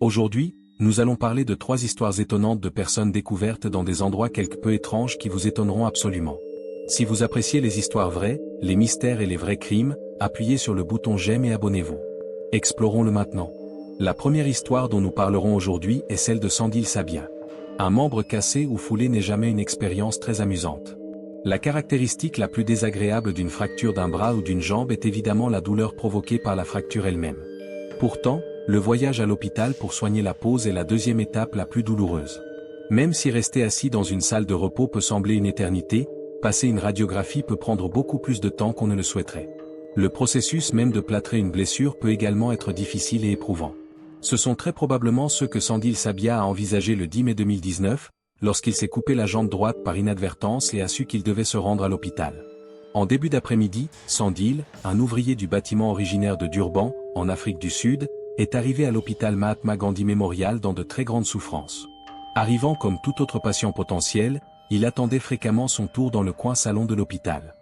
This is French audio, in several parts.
Aujourd'hui, nous allons parler de 3 histoires étonnantes de personnes découvertes dans des endroits quelque peu étranges qui vous étonneront absolument. Si vous appréciez les histoires vraies, les mystères et les vrais crimes, appuyez sur le bouton j'aime et abonnez-vous. Explorons-le maintenant. La première histoire dont nous parlerons aujourd'hui est celle de Sandil Sabia. Un membre cassé ou foulé n'est jamais une expérience très amusante. La caractéristique la plus désagréable d'une fracture d'un bras ou d'une jambe est évidemment la douleur provoquée par la fracture elle-même. Pourtant, le voyage à l'hôpital pour soigner la pose est la deuxième étape la plus douloureuse. Même si rester assis dans une salle de repos peut sembler une éternité, passer une radiographie peut prendre beaucoup plus de temps qu'on ne le souhaiterait. Le processus même de plâtrer une blessure peut également être difficile et éprouvant. Ce sont très probablement ceux que Sandil Sabia a envisagé le 10 mai 2019, lorsqu'il s'est coupé la jambe droite par inadvertance et a su qu'il devait se rendre à l'hôpital. En début d'après-midi, Sandil, un ouvrier du bâtiment originaire de Durban, en Afrique du Sud, est arrivé à l'hôpital Mahatma Gandhi Memorial dans de très grandes souffrances. Arrivant comme tout autre patient potentiel, il attendait fréquemment son tour dans le coin salon de l'hôpital.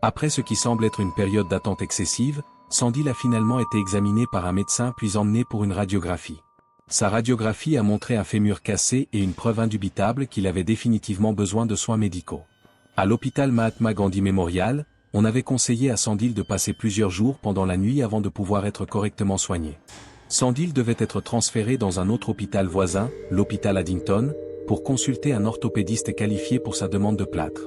Après ce qui semble être une période d'attente excessive, Sandil a finalement été examiné par un médecin puis emmené pour une radiographie. Sa radiographie a montré un fémur cassé et une preuve indubitable qu'il avait définitivement besoin de soins médicaux. À l'hôpital Mahatma Gandhi Memorial, on avait conseillé à Sandil de passer plusieurs jours pendant la nuit avant de pouvoir être correctement soigné. Sandil devait être transféré dans un autre hôpital voisin, l'hôpital Addington, pour consulter un orthopédiste qualifié pour sa demande de plâtre.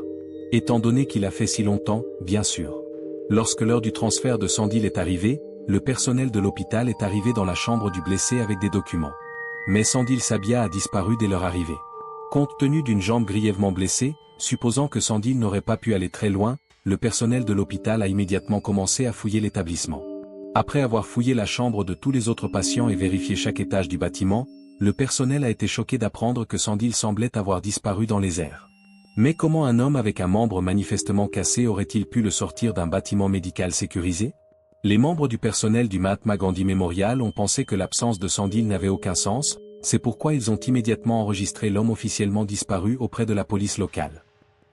Étant donné qu'il a fait si longtemps, bien sûr. Lorsque l'heure du transfert de Sandil est arrivée, le personnel de l'hôpital est arrivé dans la chambre du blessé avec des documents. Mais Sandil Sabia a disparu dès leur arrivée. Compte tenu d'une jambe grièvement blessée, supposant que Sandil n'aurait pas pu aller très loin, le personnel de l'hôpital a immédiatement commencé à fouiller l'établissement. Après avoir fouillé la chambre de tous les autres patients et vérifié chaque étage du bâtiment, le personnel a été choqué d'apprendre que Sandil semblait avoir disparu dans les airs. Mais comment un homme avec un membre manifestement cassé aurait-il pu le sortir d'un bâtiment médical sécurisé? Les membres du personnel du Mahatma Gandhi Memorial ont pensé que l'absence de Sandil n'avait aucun sens, c'est pourquoi ils ont immédiatement enregistré l'homme officiellement disparu auprès de la police locale.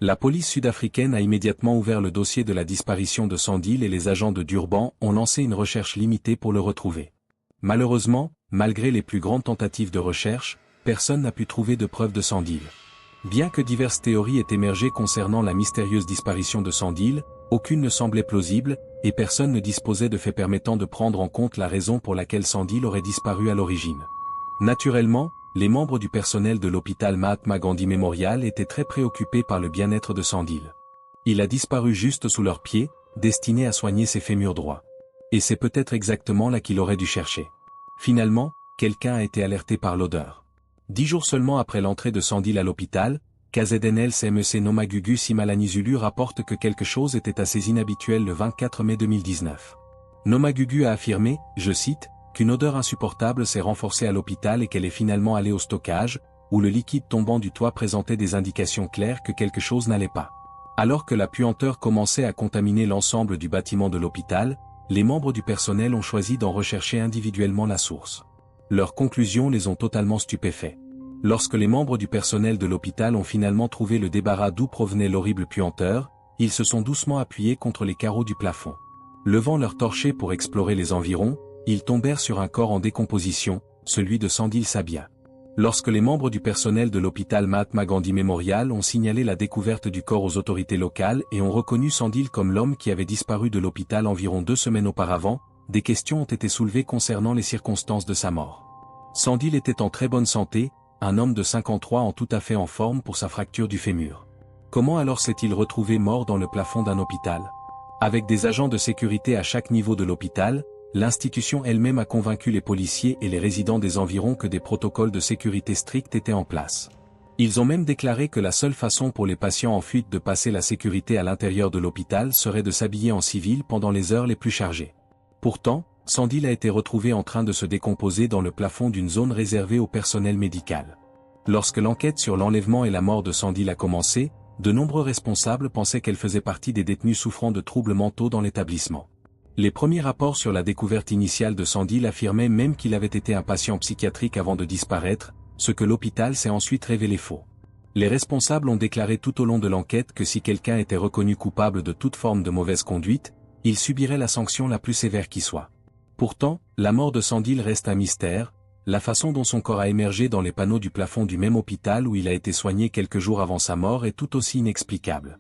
La police sud-africaine a immédiatement ouvert le dossier de la disparition de Sandil et les agents de Durban ont lancé une recherche limitée pour le retrouver. Malheureusement, malgré les plus grandes tentatives de recherche, personne n'a pu trouver de preuves de Sandil. Bien que diverses théories aient émergé concernant la mystérieuse disparition de Sandil, aucune ne semblait plausible, et personne ne disposait de faits permettant de prendre en compte la raison pour laquelle Sandil aurait disparu à l'origine. Naturellement, les membres du personnel de l'hôpital Mahatma Gandhi Memorial étaient très préoccupés par le bien-être de Sandil. Il a disparu juste sous leurs pieds, destiné à soigner ses fémurs droits. Et c'est peut-être exactement là qu'il aurait dû chercher. Finalement, quelqu'un a été alerté par l'odeur. 10 jours seulement après l'entrée de Sandil à l'hôpital, KZNL CMEC Nomagugu Simalanizulu rapporte que quelque chose était assez inhabituel le 24 mai 2019. Nomagugu a affirmé, je cite, qu'une odeur insupportable s'est renforcée à l'hôpital et qu'elle est finalement allée au stockage, où le liquide tombant du toit présentait des indications claires que quelque chose n'allait pas. Alors que la puanteur commençait à contaminer l'ensemble du bâtiment de l'hôpital, les membres du personnel ont choisi d'en rechercher individuellement la source. Leurs conclusions les ont totalement stupéfaits. Lorsque les membres du personnel de l'hôpital ont finalement trouvé le débarras d'où provenait l'horrible puanteur, ils se sont doucement appuyés contre les carreaux du plafond. Levant leur torchets pour explorer les environs, ils tombèrent sur un corps en décomposition, celui de Sandil Sabia. Lorsque les membres du personnel de l'hôpital Mahatma Gandhi Memorial ont signalé la découverte du corps aux autorités locales et ont reconnu Sandil comme l'homme qui avait disparu de l'hôpital environ 2 semaines auparavant, des questions ont été soulevées concernant les circonstances de sa mort. Sandil était en très bonne santé, un homme de 53 ans tout à fait en forme pour sa fracture du fémur. Comment alors s'est-il retrouvé mort dans le plafond d'un hôpital? Avec des agents de sécurité à chaque niveau de l'hôpital, l'institution elle-même a convaincu les policiers et les résidents des environs que des protocoles de sécurité stricts étaient en place. Ils ont même déclaré que la seule façon pour les patients en fuite de passer la sécurité à l'intérieur de l'hôpital serait de s'habiller en civil pendant les heures les plus chargées. Pourtant, Sandil a été retrouvé en train de se décomposer dans le plafond d'une zone réservée au personnel médical. Lorsque l'enquête sur l'enlèvement et la mort de Sandil a commencé, de nombreux responsables pensaient qu'elle faisait partie des détenus souffrant de troubles mentaux dans l'établissement. Les premiers rapports sur la découverte initiale de Sandil affirmaient même qu'il avait été un patient psychiatrique avant de disparaître, ce que l'hôpital s'est ensuite révélé faux. Les responsables ont déclaré tout au long de l'enquête que si quelqu'un était reconnu coupable de toute forme de mauvaise conduite, il subirait la sanction la plus sévère qui soit. Pourtant, la mort de Sandil reste un mystère, La façon dont son corps a émergé dans les panneaux du plafond du même hôpital où il a été soigné quelques jours avant sa mort est tout aussi inexplicable.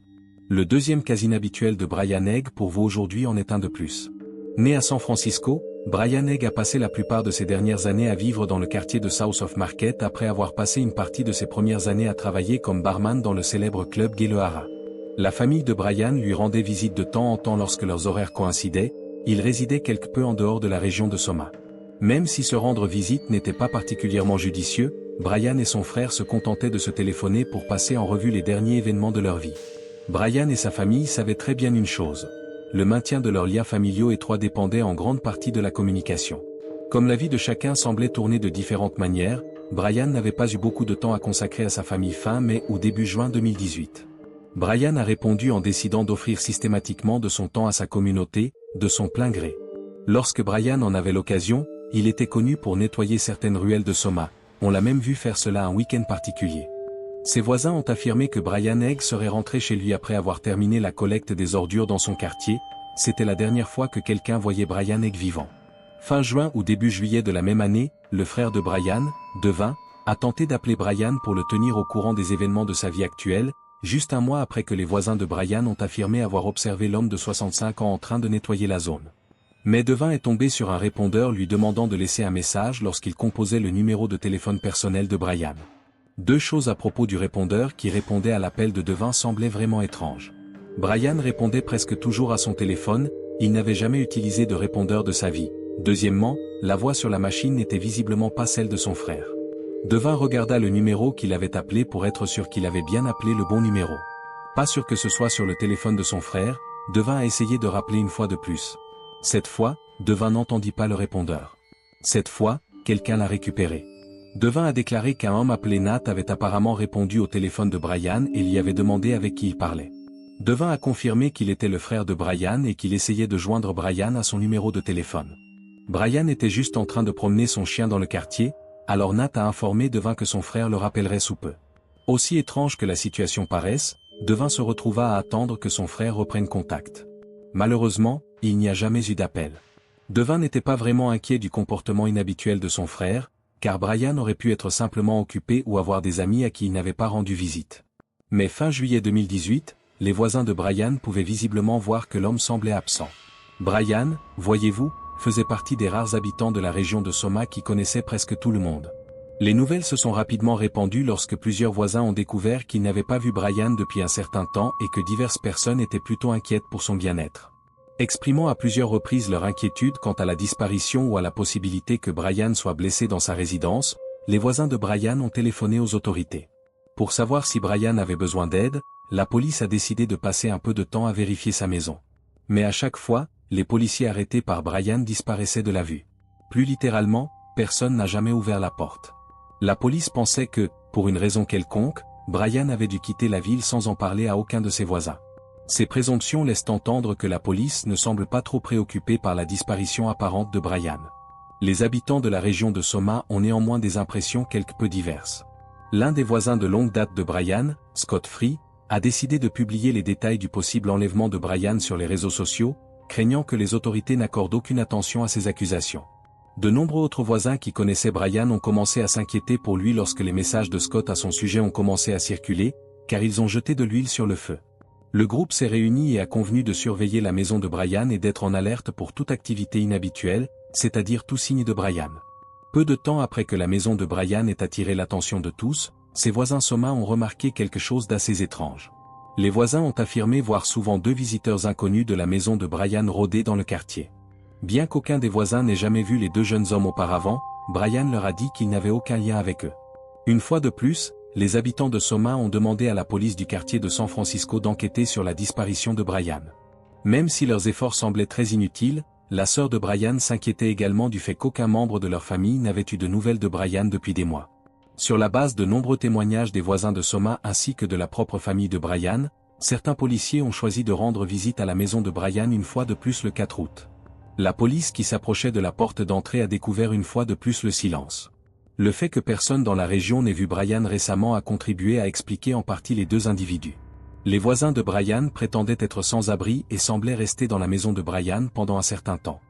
Le deuxième cas inhabituel de Brian Egg pour vous aujourd'hui en est un de plus. Né à San Francisco, Brian Egg a passé la plupart de ses dernières années à vivre dans le quartier de South of Market après avoir passé une partie de ses premières années à travailler comme barman dans le célèbre club Gay Lehara. La famille de Brian lui rendait visite de temps en temps lorsque leurs horaires coïncidaient, il résidait quelque peu en dehors de la région de Soma. Même si se rendre visite n'était pas particulièrement judicieux, Brian et son frère se contentaient de se téléphoner pour passer en revue les derniers événements de leur vie. Brian et sa famille savaient très bien une chose. Le maintien de leurs liens familiaux étroits dépendait en grande partie de la communication. Comme la vie de chacun semblait tourner de différentes manières, Brian n'avait pas eu beaucoup de temps à consacrer à sa famille fin mai ou début juin 2018. Brian a répondu en décidant d'offrir systématiquement de son temps à sa communauté, de son plein gré. Lorsque Brian en avait l'occasion, il était connu pour nettoyer certaines ruelles de Soma, on l'a même vu faire cela un week-end particulier. Ses voisins ont affirmé que Brian Egg serait rentré chez lui après avoir terminé la collecte des ordures dans son quartier, c'était la dernière fois que quelqu'un voyait Brian Egg vivant. Fin juin ou début juillet de la même année, le frère de Brian, Devin, a tenté d'appeler Brian pour le tenir au courant des événements de sa vie actuelle, juste un mois après que les voisins de Brian ont affirmé avoir observé l'homme de 65 ans en train de nettoyer la zone. Mais Devin est tombé sur un répondeur lui demandant de laisser un message lorsqu'il composait le numéro de téléphone personnel de Brian. Deux choses à propos du répondeur qui répondait à l'appel de Devin semblaient vraiment étranges. Brian répondait presque toujours à son téléphone, il n'avait jamais utilisé de répondeur de sa vie. Deuxièmement, la voix sur la machine n'était visiblement pas celle de son frère. Devin regarda le numéro qu'il avait appelé pour être sûr qu'il avait bien appelé le bon numéro. Pas sûr que ce soit sur le téléphone de son frère, Devin a essayé de rappeler une fois de plus. Cette fois, Devin n'entendit pas le répondeur. Cette fois, quelqu'un l'a récupéré. Devin a déclaré qu'un homme appelé Nat avait apparemment répondu au téléphone de Brian et lui avait demandé avec qui il parlait. Devin a confirmé qu'il était le frère de Brian et qu'il essayait de joindre Brian à son numéro de téléphone. Brian était juste en train de promener son chien dans le quartier, alors Nat a informé Devin que son frère le rappellerait sous peu. Aussi étrange que la situation paraisse, Devin se retrouva à attendre que son frère reprenne contact. Malheureusement, il n'y a jamais eu d'appel. Devin n'était pas vraiment inquiet du comportement inhabituel de son frère, car Brian aurait pu être simplement occupé ou avoir des amis à qui il n'avait pas rendu visite. Mais fin juillet 2018, les voisins de Brian pouvaient visiblement voir que l'homme semblait absent. Brian, voyez-vous, faisait partie des rares habitants de la région de Soma qui connaissaient presque tout le monde. Les nouvelles se sont rapidement répandues lorsque plusieurs voisins ont découvert qu'ils n'avaient pas vu Brian depuis un certain temps et que diverses personnes étaient plutôt inquiètes pour son bien-être. Exprimant à plusieurs reprises leur inquiétude quant à la disparition ou à la possibilité que Brian soit blessé dans sa résidence, les voisins de Brian ont téléphoné aux autorités. Pour savoir si Brian avait besoin d'aide, la police a décidé de passer un peu de temps à vérifier sa maison. Mais à chaque fois, les policiers arrêtés par Brian disparaissaient de la vue. Plus littéralement, personne n'a jamais ouvert la porte. La police pensait que, pour une raison quelconque, Brian avait dû quitter la ville sans en parler à aucun de ses voisins. Ces présomptions laissent entendre que la police ne semble pas trop préoccupée par la disparition apparente de Brian. Les habitants de la région de Soma ont néanmoins des impressions quelque peu diverses. L'un des voisins de longue date de Brian, Scott Free, a décidé de publier les détails du possible enlèvement de Brian sur les réseaux sociaux, craignant que les autorités n'accordent aucune attention à ces accusations. De nombreux autres voisins qui connaissaient Brian ont commencé à s'inquiéter pour lui lorsque les messages de Scott à son sujet ont commencé à circuler, car ils ont jeté de l'huile sur le feu. Le groupe s'est réuni et a convenu de surveiller la maison de Brian et d'être en alerte pour toute activité inhabituelle, c'est-à-dire tout signe de Brian. Peu de temps après que la maison de Brian ait attiré l'attention de tous, ses voisins Soma ont remarqué quelque chose d'assez étrange. Les voisins ont affirmé voir souvent deux visiteurs inconnus de la maison de Brian rôder dans le quartier. Bien qu'aucun des voisins n'ait jamais vu les deux jeunes hommes auparavant, Brian leur a dit qu'il n'avait aucun lien avec eux. Une fois de plus, les habitants de Soma ont demandé à la police du quartier de San Francisco d'enquêter sur la disparition de Brian. Même si leurs efforts semblaient très inutiles, la sœur de Brian s'inquiétait également du fait qu'aucun membre de leur famille n'avait eu de nouvelles de Brian depuis des mois. Sur la base de nombreux témoignages des voisins de Soma ainsi que de la propre famille de Brian, certains policiers ont choisi de rendre visite à la maison de Brian une fois de plus le 4 août. La police qui s'approchait de la porte d'entrée a découvert une fois de plus le silence. Le fait que personne dans la région n'ait vu Brian récemment a contribué à expliquer en partie les deux individus. Les voisins de Brian prétendaient être sans abri et semblaient rester dans la maison de Brian pendant un certain temps.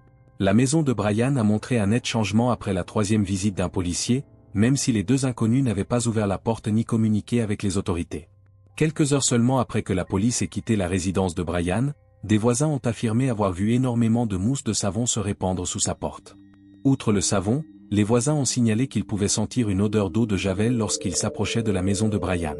La maison de Brian a montré un net changement après la troisième visite d'un policier, même si les deux inconnus n'avaient pas ouvert la porte ni communiqué avec les autorités. Quelques heures seulement après que la police ait quitté la résidence de Brian, des voisins ont affirmé avoir vu énormément de mousse de savon se répandre sous sa porte. Outre le savon, les voisins ont signalé qu'ils pouvaient sentir une odeur d'eau de javel lorsqu'ils s'approchaient de la maison de Brian.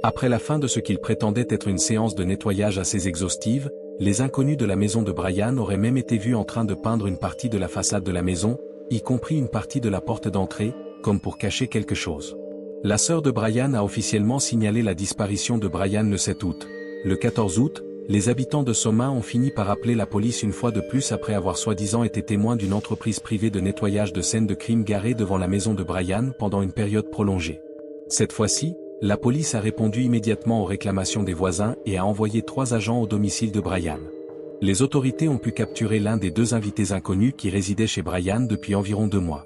Après la fin de ce qu'ils prétendaient être une séance de nettoyage assez exhaustive, les inconnus de la maison de Brian auraient même été vus en train de peindre une partie de la façade de la maison, y compris une partie de la porte d'entrée, comme pour cacher quelque chose. La sœur de Brian a officiellement signalé la disparition de Brian le 7 août. Le 14 août, les habitants de Soma ont fini par appeler la police une fois de plus après avoir soi-disant été témoins d'une entreprise privée de nettoyage de scènes de crime garée devant la maison de Brian pendant une période prolongée. Cette fois-ci, la police a répondu immédiatement aux réclamations des voisins et a envoyé 3 agents au domicile de Brian. Les autorités ont pu capturer l'un des 2 invités inconnus qui résidaient chez Brian depuis environ 2 mois.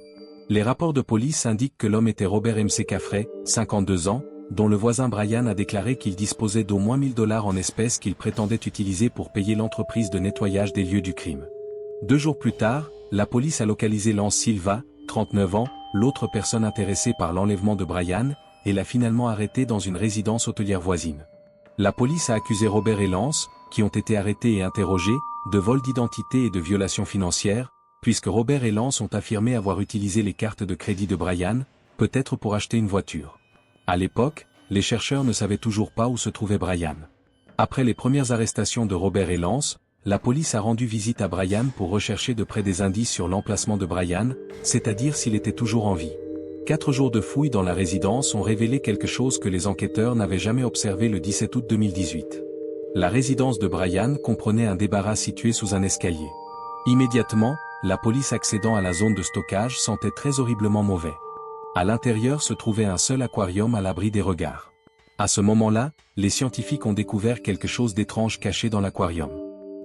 Les rapports de police indiquent que l'homme était Robert M.C. Caffrey, 52 ans, dont le voisin Brian a déclaré qu'il disposait d'au moins $1000 en espèces qu'il prétendait utiliser pour payer l'entreprise de nettoyage des lieux du crime. 2 jours plus tard, la police a localisé Lance Silva, 39 ans, l'autre personne intéressée par l'enlèvement de Brian, et l'a finalement arrêté dans une résidence hôtelière voisine. La police a accusé Robert et Lance, qui ont été arrêtés et interrogés, de vol d'identité et de violation financière, puisque Robert et Lance ont affirmé avoir utilisé les cartes de crédit de Brian, peut-être pour acheter une voiture. À l'époque, les chercheurs ne savaient toujours pas où se trouvait Brian. Après les premières arrestations de Robert et Lance, la police a rendu visite à Brian pour rechercher de près des indices sur l'emplacement de Brian, c'est-à-dire s'il était toujours en vie. 4 jours de fouilles dans la résidence ont révélé quelque chose que les enquêteurs n'avaient jamais observé le 17 août 2018. La résidence de Brian comprenait un débarras situé sous un escalier. Immédiatement, la police accédant à la zone de stockage sentait très horriblement mauvais. À l'intérieur se trouvait un seul aquarium à l'abri des regards. À ce moment-là, les scientifiques ont découvert quelque chose d'étrange caché dans l'aquarium.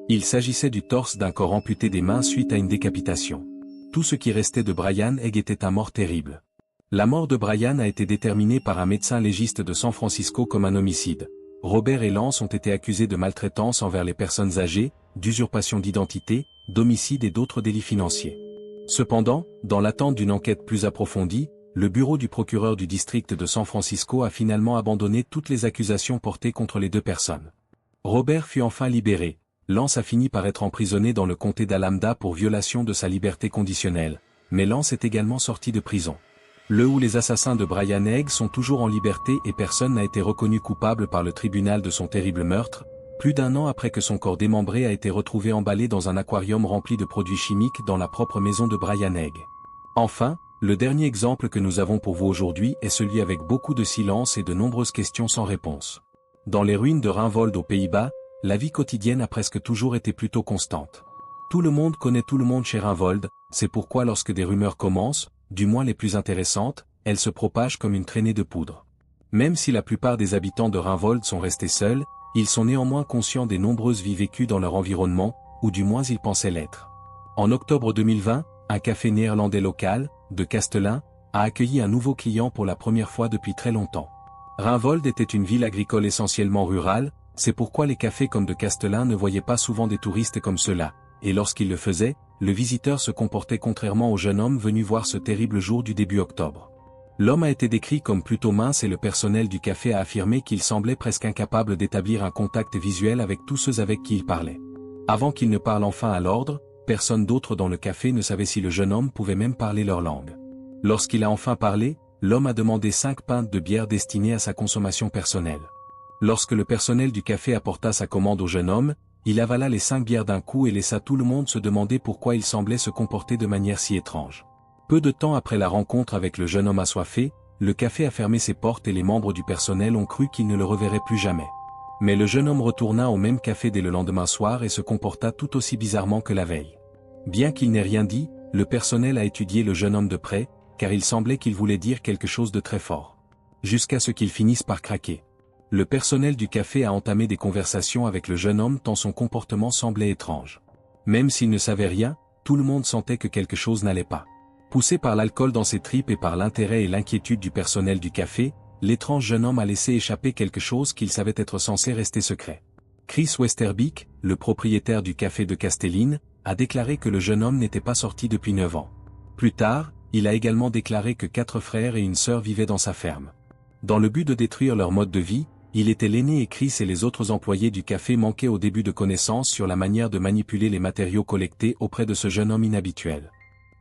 Il s'agissait du torse d'un corps amputé des mains suite à une décapitation. Tout ce qui restait de Brian Egg était un mort terrible. La mort de Brian a été déterminée par un médecin légiste de San Francisco comme un homicide. Robert et Lance ont été accusés de maltraitance envers les personnes âgées, d'usurpation d'identité, d'homicide et d'autres délits financiers. Cependant, dans l'attente d'une enquête plus approfondie, le bureau du procureur du district de San Francisco a finalement abandonné toutes les accusations portées contre les 2 personnes. Robert fut enfin libéré. Lance a fini par être emprisonné dans le comté d'Alameda pour violation de sa liberté conditionnelle, mais Lance est également sorti de prison. Le ou les assassins de Brian Egg sont toujours en liberté et personne n'a été reconnu coupable par le tribunal de son terrible meurtre, plus d'1 an après que son corps démembré a été retrouvé emballé dans un aquarium rempli de produits chimiques dans la propre maison de Brian Egg. Enfin, le dernier exemple que nous avons pour vous aujourd'hui est celui avec beaucoup de silence et de nombreuses questions sans réponse. Dans les ruines de Rijnvold aux Pays-Bas, la vie quotidienne a presque toujours été plutôt constante. Tout le monde connaît tout le monde chez Rijnvold, c'est pourquoi lorsque des rumeurs commencent, du moins les plus intéressantes, elles se propagent comme une traînée de poudre. Même si la plupart des habitants de Rijnvold sont restés seuls, ils sont néanmoins conscients des nombreuses vies vécues dans leur environnement, ou du moins ils pensaient l'être. En octobre 2020, un café néerlandais local, de Castellin, a accueilli un nouveau client pour la première fois depuis très longtemps. Rijnvold était une ville agricole essentiellement rurale, c'est pourquoi les cafés comme de Castellin ne voyaient pas souvent des touristes comme ceux-là, et lorsqu'ils le faisaient, le visiteur se comportait contrairement au jeune homme venu voir ce terrible jour du début octobre. L'homme a été décrit comme plutôt mince et le personnel du café a affirmé qu'il semblait presque incapable d'établir un contact visuel avec tous ceux avec qui il parlait. Avant qu'il ne parle enfin à l'ordre, personne d'autre dans le café ne savait si le jeune homme pouvait même parler leur langue. Lorsqu'il a enfin parlé, l'homme a demandé 5 pintes de bière destinées à sa consommation personnelle. Lorsque le personnel du café apporta sa commande au jeune homme, il avala les 5 bières d'un coup et laissa tout le monde se demander pourquoi il semblait se comporter de manière si étrange. Peu de temps après la rencontre avec le jeune homme assoiffé, le café a fermé ses portes et les membres du personnel ont cru qu'ils ne le reverraient plus jamais. Mais le jeune homme retourna au même café dès le lendemain soir et se comporta tout aussi bizarrement que la veille. Bien qu'il n'ait rien dit, le personnel a étudié le jeune homme de près, car il semblait qu'il voulait dire quelque chose de très fort. Jusqu'à ce qu'il finisse par craquer. Le personnel du café a entamé des conversations avec le jeune homme tant son comportement semblait étrange. Même s'il ne savait rien, tout le monde sentait que quelque chose n'allait pas. Poussé par l'alcool dans ses tripes et par l'intérêt et l'inquiétude du personnel du café, l'étrange jeune homme a laissé échapper quelque chose qu'il savait être censé rester secret. Chris Westerbeek, le propriétaire du café de Castellin, a déclaré que le jeune homme n'était pas sorti depuis 9 ans. Plus tard, il a également déclaré que 4 frères et une sœur vivaient dans sa ferme. Dans le but de détruire leur mode de vie, il était l'aîné et Chris et les autres employés du café manquaient au début de connaissances sur la manière de manipuler les matériaux collectés auprès de ce jeune homme inhabituel.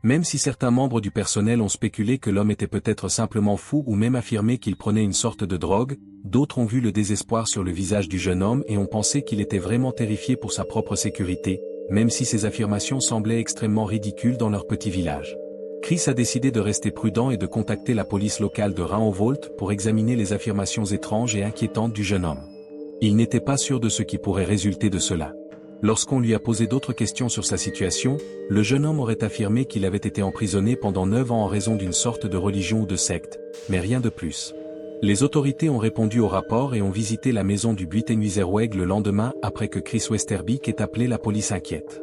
Même si certains membres du personnel ont spéculé que l'homme était peut-être simplement fou ou même affirmé qu'il prenait une sorte de drogue, d'autres ont vu le désespoir sur le visage du jeune homme et ont pensé qu'il était vraiment terrifié pour sa propre sécurité, même si ces affirmations semblaient extrêmement ridicules dans leur petit village. Chris a décidé de rester prudent et de contacter la police locale de Rainhovolt pour examiner les affirmations étranges et inquiétantes du jeune homme. Il n'était pas sûr de ce qui pourrait résulter de cela. Lorsqu'on lui a posé d'autres questions sur sa situation, le jeune homme aurait affirmé qu'il avait été emprisonné pendant 9 ans en raison d'une sorte de religion ou de secte, mais rien de plus. Les autorités ont répondu au rapport et ont visité la maison du Buitenhuizerweg le lendemain après que Chris Westerbeek ait appelé la police inquiète.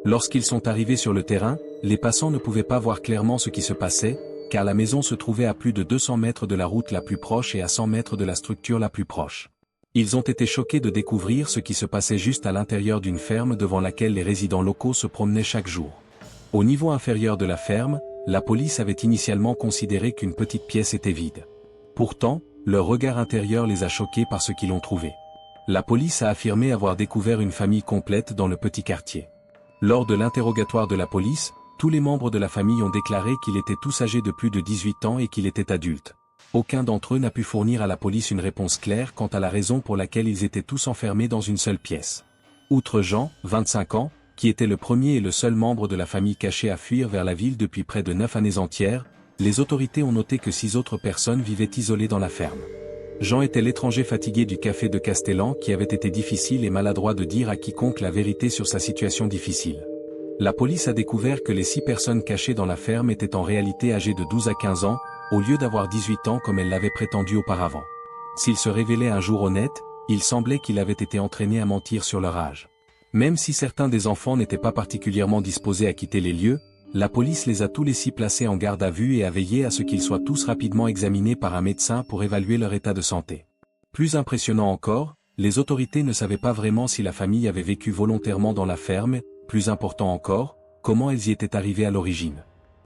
Lorsqu'ils sont arrivés sur le terrain, les passants ne pouvaient pas voir clairement ce qui se passait, car la maison se trouvait à plus de 200 mètres de la route la plus proche et à 100 mètres de la structure la plus proche. Ils ont été choqués de découvrir ce qui se passait juste à l'intérieur d'une ferme devant laquelle les résidents locaux se promenaient chaque jour. Au niveau inférieur de la ferme, la police avait initialement considéré qu'une petite pièce était vide. Pourtant, leur regard intérieur les a choqués par ce qu'ils ont trouvé. La police a affirmé avoir découvert une famille complète dans le petit quartier. Lors de l'interrogatoire de la police, tous les membres de la famille ont déclaré qu'ils étaient tous âgés de plus de 18 ans et qu'ils étaient adultes. Aucun d'entre eux n'a pu fournir à la police une réponse claire quant à la raison pour laquelle ils étaient tous enfermés dans une seule pièce. Outre Jean, 25 ans, qui était le premier et le seul membre de la famille caché à fuir vers la ville depuis près de 9 années entières, les autorités ont noté que 6 autres personnes vivaient isolées dans la ferme. Jean était l'étranger fatigué du café de Castellan qui avait été difficile et maladroit de dire à quiconque la vérité sur sa situation difficile. La police a découvert que les 6 personnes cachées dans la ferme étaient en réalité âgées de 12 à 15 ans, au lieu d'avoir 18 ans comme elle l'avait prétendu auparavant. S'ils se révélaient un jour honnêtes, il semblait qu'ils avaient été entraînés à mentir sur leur âge. Même si certains des enfants n'étaient pas particulièrement disposés à quitter les lieux, la police les a tous les 6 placés en garde à vue et a veillé à ce qu'ils soient tous rapidement examinés par un médecin pour évaluer leur état de santé. Plus impressionnant encore, les autorités ne savaient pas vraiment si la famille avait vécu volontairement dans la ferme, plus important encore, comment elles y étaient arrivées à l'origine.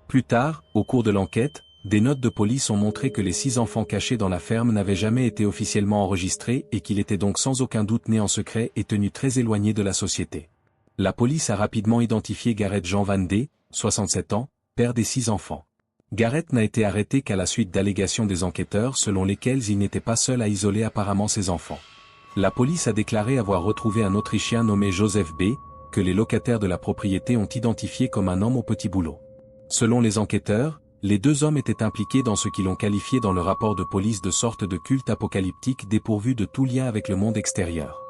Plus tard, au cours de l'enquête, des notes de police ont montré que les 6 enfants cachés dans la ferme n'avaient jamais été officiellement enregistrés et qu'ils étaient donc sans aucun doute nés en secret et tenus très éloignés de la société. La police a rapidement identifié Gareth Jean Van D, 67 ans, père des 6 enfants. Gareth n'a été arrêté qu'à la suite d'allégations des enquêteurs selon lesquelles il n'était pas seul à isoler apparemment ses enfants. La police a déclaré avoir retrouvé un Autrichien nommé Joseph B., que les locataires de la propriété ont identifié comme un homme au petit boulot. Selon les enquêteurs, les 2 hommes étaient impliqués dans ce qu'ils ont qualifié dans le rapport de police de sorte de culte apocalyptique dépourvu de tout lien avec le monde extérieur.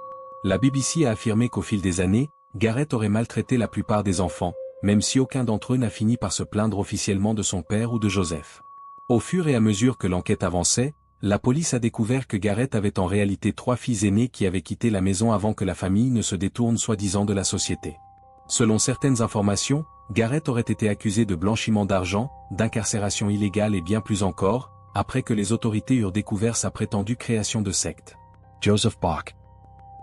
La BBC a affirmé qu'au fil des années, Gareth aurait maltraité la plupart des enfants, même si aucun d'entre eux n'a fini par se plaindre officiellement de son père ou de Joseph. Au fur et à mesure que l'enquête avançait, la police a découvert que Gareth avait en réalité 3 filles aînées qui avaient quitté la maison avant que la famille ne se détourne soi-disant de la société. Selon certaines informations, Gareth aurait été accusé de blanchiment d'argent, d'incarcération illégale et bien plus encore, après que les autorités eurent découvert sa prétendue création de secte. Joseph Bach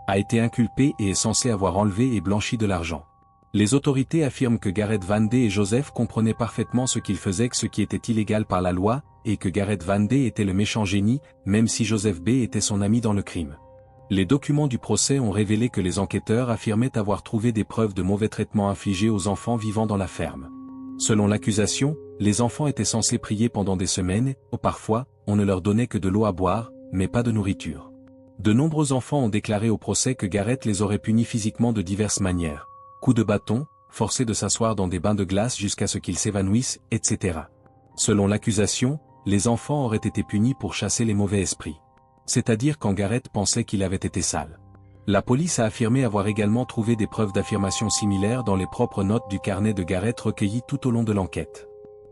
a été inculpé et est censé avoir enlevé et blanchi de l'argent. Les autorités affirment que Gareth Van D et Joseph comprenaient parfaitement ce qu'ils faisaient, ce qui était illégal par la loi, et que Gareth Van D était le méchant génie, même si Joseph B était son ami dans le crime. Les documents du procès ont révélé que les enquêteurs affirmaient avoir trouvé des preuves de mauvais traitements infligés aux enfants vivant dans la ferme. Selon l'accusation, les enfants étaient censés prier pendant des semaines, ou parfois, on ne leur donnait que de l'eau à boire, mais pas de nourriture. De nombreux enfants ont déclaré au procès que Gareth les aurait punis physiquement de diverses manières. Coups de bâton, forcés de s'asseoir dans des bains de glace jusqu'à ce qu'ils s'évanouissent, etc. Selon l'accusation, les enfants auraient été punis pour chasser les mauvais esprits. C'est-à-dire quand Gareth pensait qu'il avait été sale. La police a affirmé avoir également trouvé des preuves d'affirmations similaires dans les propres notes du carnet de Gareth recueillies tout au long de l'enquête.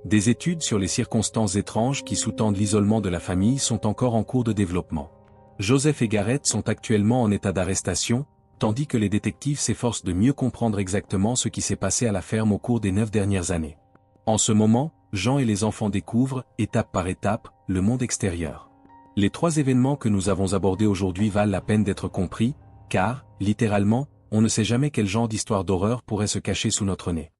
Des études sur les circonstances étranges qui sous-tendent l'isolement de la famille sont encore en cours de développement. Joseph et Gareth sont actuellement en état d'arrestation, tandis que les détectives s'efforcent de mieux comprendre exactement ce qui s'est passé à la ferme au cours des 9 dernières années. En ce moment, Jean et les enfants découvrent, étape par étape, le monde extérieur. Les 3 événements que nous avons abordés aujourd'hui valent la peine d'être compris, car, littéralement, on ne sait jamais quel genre d'histoire d'horreur pourrait se cacher sous notre nez.